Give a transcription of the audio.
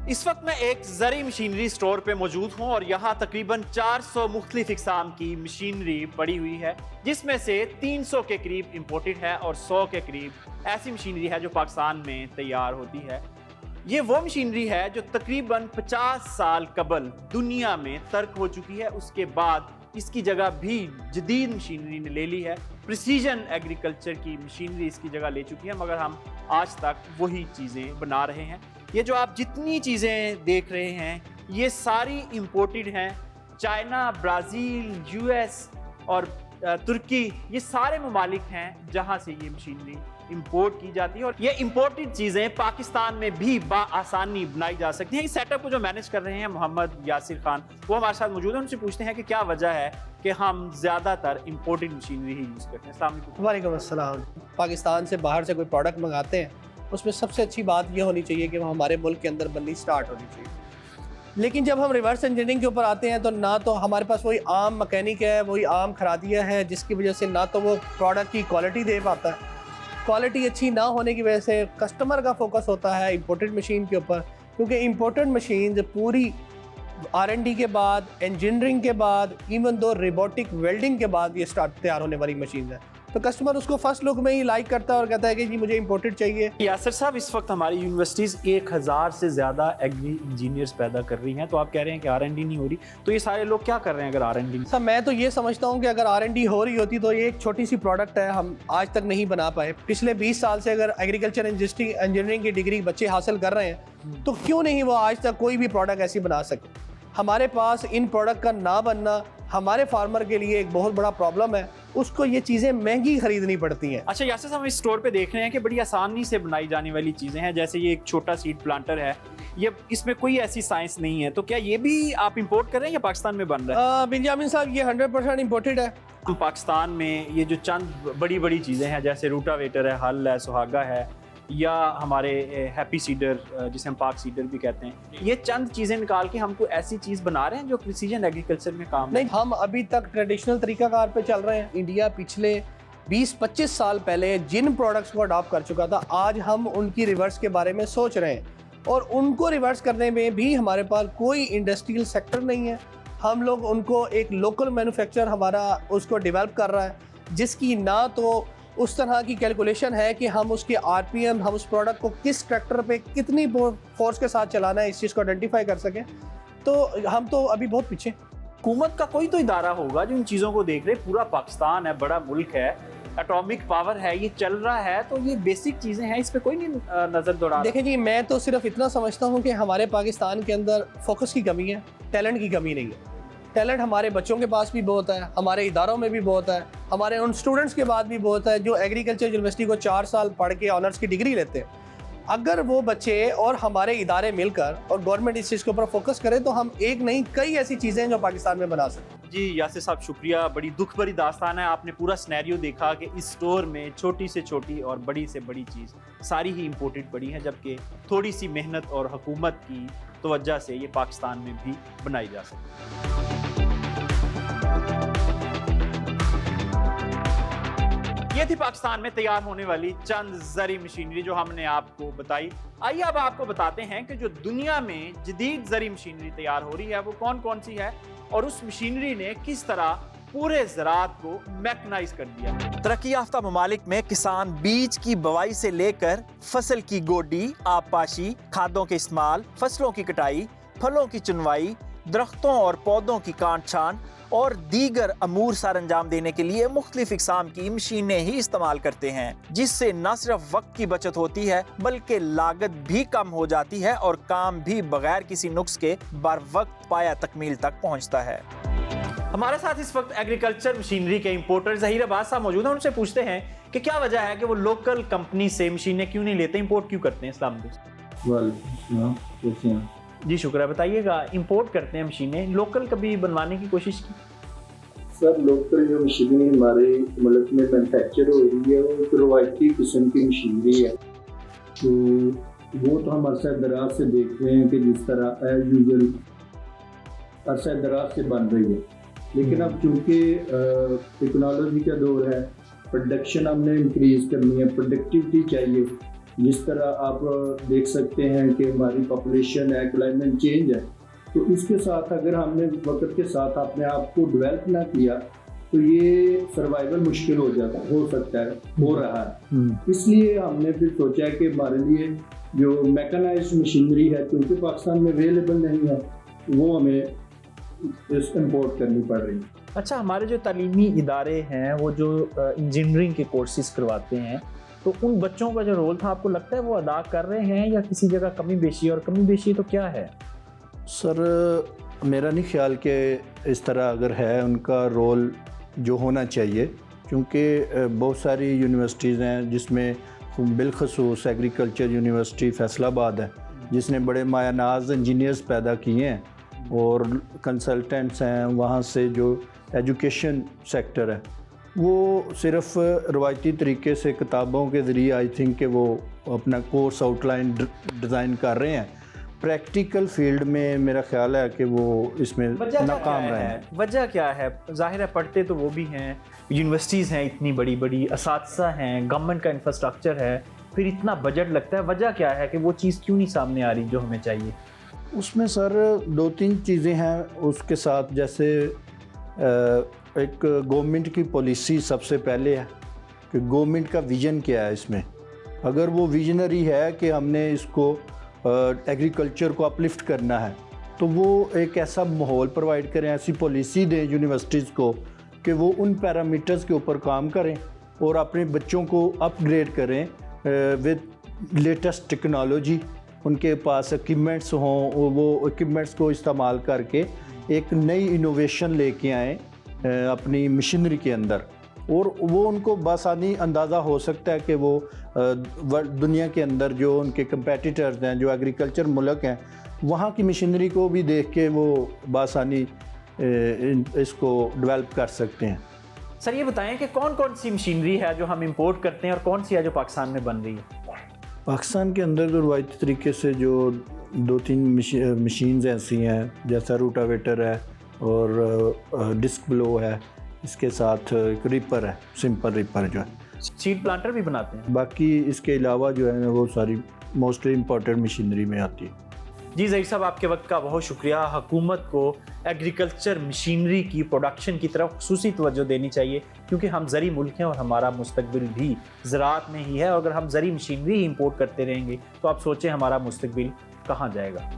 इस वक्त मैं एक ज़री मशीनरी स्टोर पे मौजूद हूँ और यहाँ तकरीबन 400 मुख्तलिफ इक़साम की मशीनरी पड़ी हुई है, जिसमें से 300 के करीब इम्पोर्टेड है और 100 के करीब ऐसी मशीनरी है जो पाकिस्तान में तैयार होती है। ये वो मशीनरी है जो तकरीबन 50 साल कबल दुनिया में तर्क हो चुकी है, उसके बाद इसकी जगह भी जदीद मशीनरी ने ले ली है। प्रिसीजन एग्रीकल्चर की मशीनरी इसकी जगह ले चुकी है, मगर हम आज तक वही चीज़ें बना रहे हैं। ये जो आप जितनी चीज़ें देख रहे हैं ये सारी इंपोर्टेड हैं। चाइना, ब्राज़ील, यूएस और तुर्की, ये सारे ममालिक हैं जहाँ से ये मशीनरी इंपोर्ट की जाती है और ये इंपोर्टेड चीज़ें पाकिस्तान में भी आसानी बनाई जा सकती हैं। इस सेटअप को जो मैनेज कर रहे हैं मोहम्मद यासिर खान, वो हमारे साथ मौजूद हैं। उनसे पूछते हैं कि क्या वजह है कि हम ज़्यादातर इंपोर्टेड मशीनरी ही यूज़ करते हैं। अस्सलाम वालेकुम। वालेकुम अस्सलाम। पाकिस्तान से बाहर से कोई प्रोडक्ट मंगाते हैं, उसमें सबसे अच्छी बात ये होनी चाहिए कि वो हमारे मुल्क के अंदर बननी स्टार्ट होनी चाहिए। लेकिन जब हम रिवर्स इंजीनियरिंग के ऊपर आते हैं तो ना तो हमारे पास वही आम मैकेनिक है, वही आम खरादिया है, जिसकी वजह से ना तो वो प्रोडक्ट की क्वालिटी दे पाता है। क्वालिटी अच्छी ना होने की वजह से कस्टमर का फोकस होता है इंपोर्टेड मशीन के ऊपर, क्योंकि इंपोर्टेड मशीन पूरी R&D के बाद, इंजीनियरिंग के बाद, इवन दो रोबोटिक वेल्डिंग के बाद ये स्टार्ट तैयार होने वाली मशीन है, तो कस्टमर उसको फर्स्ट लुक में ही लाइक करता है और कहता है कि जी मुझे इंपोर्टेड चाहिए। यासिर साहब, इस वक्त हमारी यूनिवर्सिटीज़ 1000 से ज़्यादा एग्री इंजीनियर्स पैदा कर रही हैं, तो आप कह रहे हैं कि R&D नहीं हो रही, तो ये सारे लोग क्या कर रहे हैं अगर R&D? सर मैं तो ये समझता हूँ कि अगर R&D हो रही होती तो ये एक छोटी सी प्रोडक्ट है, हम आज तक नहीं बना पाए। पिछले 20 साल से अगर एग्रीकल्चर इंजीनियरिंग की डिग्री बच्चे हासिल कर रहे हैं तो क्यों नहीं वो आज तक कोई भी प्रोडक्ट ऐसी बना सके। हमारे पास इन प्रोडक्ट का ना बनना हमारे फार्मर के लिए एक बहुत बड़ा प्रॉब्लम है, उसको ये चीज़ें महंगी खरीदनी पड़ती हैं। अच्छा यासिर साहब, हम इस स्टोर पे देख रहे हैं कि बड़ी आसानी से बनाई जाने वाली चीज़ें हैं, जैसे ये एक छोटा सीड प्लांटर है, ये इसमें कोई ऐसी साइंस नहीं है, तो क्या ये भी आप इंपोर्ट कर रहे हैं या पाकिस्तान में बन रहा है? बिंजामिन साहब, ये 100% इंपोर्टेड है। पाकिस्तान में ये जो चंद बड़ी बड़ी चीज़ें हैं, जैसे रूटावेटर है, हल है, सुहागा है, या हमारे हैप्पी सीडर जिसे हम पाक सीडर भी कहते हैं, ये चंद चीज़ें निकाल के हमको ऐसी चीज़ बना रहे हैं जो प्रिसीजन एग्रीकल्चर में काम नहीं, हम अभी तक ट्रेडिशनल तरीकाकार पे चल रहे हैं। इंडिया पिछले 20-25 साल पहले जिन प्रोडक्ट्स को अडॉप्ट कर चुका था, आज हम उनकी रिवर्स के बारे में सोच रहे हैं और उनको रिवर्स करने में भी हमारे पास कोई इंडस्ट्रियल सेक्टर नहीं है। हम लोग उनको एक लोकल मैन्युफैक्चर हमारा उसको डेवलप कर रहा है, जिसकी ना तो उस तरह की कैलकुलेशन है कि हम उसके RPM, हम उस प्रोडक्ट को किस ट्रैक्टर पे कितनी फोर्स के साथ चलाना है, इस चीज़ को आइडेंटिफाई कर सकें। तो हम तो अभी बहुत पीछे। हुकूमत का कोई तो इदारा होगा जो इन चीज़ों को देख रहे। पूरा पाकिस्तान है, बड़ा मुल्क है, एटॉमिक पावर है, ये चल रहा है, तो ये बेसिक चीज़ें हैं, इस पर कोई नहीं नज़र दौड़ा। देखिए जी, मैं तो सिर्फ इतना समझता हूँ कि हमारे पाकिस्तान के अंदर फोकस की कमी है, टैलेंट की कमी नहीं है। टैलेंट हमारे बच्चों के पास भी बहुत है, हमारे इदारों में भी बहुत है, हमारे उन स्टूडेंट्स के बाद भी बहुत है जो एग्रीकल्चर यूनिवर्सिटी को 4 साल पढ़ के ऑनर्स की डिग्री लेते हैं। अगर वो बच्चे और हमारे इदारे मिलकर और गवर्नमेंट इस चीज़ के ऊपर फोकस करे तो हम एक नहीं कई ऐसी चीज़ें हैं जो पाकिस्तान में बना सकते हैं। जी यासिर साहब, शुक्रिया। बड़ी दुख भरी दास्तान है, आपने पूरा सिनेरियो देखा कि इस स्टोर में छोटी से छोटी और बड़ी से बड़ी चीज़ सारी ही इंपोर्टेड पड़ी हैं, जबकि थोड़ी सी मेहनत और हुकूमत की तवज्जो से ये पाकिस्तान में भी बनाई जा सकती है। ये थी पाकिस्तान में तैयार होने वाली चंद ज़री मशीनरी जो हमने आपको बताई। आइए अब आपको बताते हैं कि जो दुनिया में जदीद ज़री मशीनरी तैयार हो रही है वो कौन कौन सी है और उस मशीनरी ने किस तरह पूरे ज़राअत को मैकनाइज कर दिया। तरक्की याफ्ता ममालिक में किसान बीज की बुवाई से लेकर फसल की गोडी, आबपाशी, खादों के इस्तेमाल, फसलों की कटाई, फलों की चुनवाई, दरख्तों और पौधों की काट छांट और दीगर अमूर सर अंजाम देने के लिए मुख्तलिफ इक़साम की मशीनें ही इस्तेमाल करते हैं, जिससे न सिर्फ वक्त की बचत होती है बल्कि लागत भी कम हो जाती है और काम भी बगैर किसी नुक्स के बर वक्त पाया तकमील तक पहुंचता है। हमारे साथ इस वक्त एग्रीकल्चर मशीनरी के इंपोर्टर ज़हीर अब्बास साहब मौजूद हैं। उनसे पूछते हैं कि क्या वजह है कि वो लोकल कंपनी से मशीनें क्यों नहीं लेते, इंपोर्ट क्यों करते हैं। अस्सलाम वालेकुम। जी शुक्र, बताइएगा, इंपोर्ट करते हैं मशीनें, लोकल कभी बनवाने की कोशिश की? सर, लोकल जो मशीनरी हमारे मुल्क में मैन्युफैक्चर हो रही है वो एक रवायती किस्म की मशीनरी है, तो वो तो हम अरसा दराज से देख रहे हैं कि जिस तरह एज यूजल अरसा दराज से बन रही है। लेकिन अब चूँकि टेक्नोलॉजी का दौर है, प्रोडक्शन हमने इंक्रीज़ करनी है, प्रोडक्टिविटी चाहिए, جس طرح آپ دیکھ سکتے ہیں کہ ہماری پاپولیشن ہے، کلائمیٹ چینج ہے، تو اس کے ساتھ اگر ہم نے وقت کے ساتھ اپنے آپ کو ڈیولپ نہ کیا تو یہ سروائیول مشکل ہو سکتا ہے، ہو رہا ہے۔ اس لیے ہم نے پھر سوچا کہ ہمارے لیے جو میکنائزڈ مشینری ہے، کیونکہ پاکستان میں اویلیبل نہیں ہے، وہ ہمیں امپورٹ کرنی پڑ رہی ہے۔ اچھا، ہمارے جو تعلیمی ادارے ہیں وہ جو انجینئرنگ کے کورسز کرواتے ہیں، تو ان بچوں کا جو رول تھا آپ کو لگتا ہے وہ ادا کر رہے ہیں یا کسی جگہ کمی بیشی، اور کمی بیشی تو کیا ہے؟ سر میرا نہیں خیال کہ اس طرح اگر ہے ان کا رول جو ہونا چاہیے، کیونکہ بہت ساری یونیورسٹیز ہیں جس میں بالخصوص ایگریکلچر یونیورسٹی فیصل آباد ہے جس نے بڑے مایہ ناز انجینئرز پیدا کیے ہیں، اور کنسلٹنٹس ہیں وہاں سے۔ جو ایجوکیشن سیکٹر ہے وہ صرف روایتی طریقے سے کتابوں کے ذریعے آئی تھنک کہ وہ اپنا کورس آؤٹ لائن ڈیزائن کر رہے ہیں، پریکٹیکل فیلڈ میں میرا خیال ہے کہ وہ اس میں ناکام رہے ہیں۔ وجہ کیا ہے؟ ظاہر ہے پڑھتے تو وہ بھی ہیں، یونیورسٹیز ہیں اتنی بڑی بڑی، اساتذہ ہیں، گورنمنٹ کا انفراسٹرکچر ہے، پھر اتنا بجٹ لگتا ہے، وجہ کیا ہے کہ وہ چیز کیوں نہیں سامنے آ رہی جو ہمیں چاہیے؟ اس میں سر 2-3 چیزیں ہیں اس کے ساتھ، جیسے ایک گورنمنٹ کی پالیسی سب سے پہلے ہے کہ گورنمنٹ کا ویژن کیا ہے اس میں۔ اگر وہ ویژنری ہے کہ ہم نے اس کو ایگریکلچر کو اپلفٹ کرنا ہے تو وہ ایک ایسا ماحول پرووائڈ کریں، ایسی پالیسی دیں یونیورسٹیز کو کہ وہ ان پیرامیٹرز کے اوپر کام کریں اور اپنے بچوں کو اپ گریڈ کریں وتھ لیٹسٹ ٹیکنالوجی۔ ان کے پاس ایکوپمنٹس ہوں، وہ ایکوپمنٹس کو استعمال کر کے ایک نئی انوویشن لے کے آئیں اپنی مشینری کے اندر، اور وہ ان کو بآسانی اندازہ ہو سکتا ہے کہ وہ دنیا کے اندر جو ان کے کمپیٹیٹرز ہیں، جو ایگریکلچر ملک ہیں، وہاں کی مشینری کو بھی دیکھ کے وہ بآسانی اس کو ڈیولپ کر سکتے ہیں۔ سر یہ بتائیں کہ کون کون سی مشینری ہے جو ہم امپورٹ کرتے ہیں اور کون سی ہے جو پاکستان میں بن رہی ہے؟ پاکستان کے اندر تو روایتی طریقے سے جو 2-3 مشینز ایسی ہیں، جیسا روٹاویٹر ہے اور ڈسک بلو ہے، اس کے ساتھ ایک ریپر ہے، سمپل ریپر جو ہے۔ سیڈ پلانٹر بھی بناتے ہیں؟ باقی اس کے علاوہ جو ہے وہ ساری موسٹلی امپورٹڈ مشینری میں آتی ہے۔ جی ظہیر صاحب، آپ کے وقت کا بہت شکریہ۔ حکومت کو ایگریکلچر مشینری کی پروڈکشن کی طرف خصوصی توجہ دینی چاہیے، کیونکہ ہم زرعی ملک ہیں اور ہمارا مستقبل بھی زراعت میں ہی ہے، اور اگر ہم زرعی مشینری ہی امپورٹ کرتے رہیں گے تو آپ سوچیں ہمارا مستقبل کہاں جائے گا۔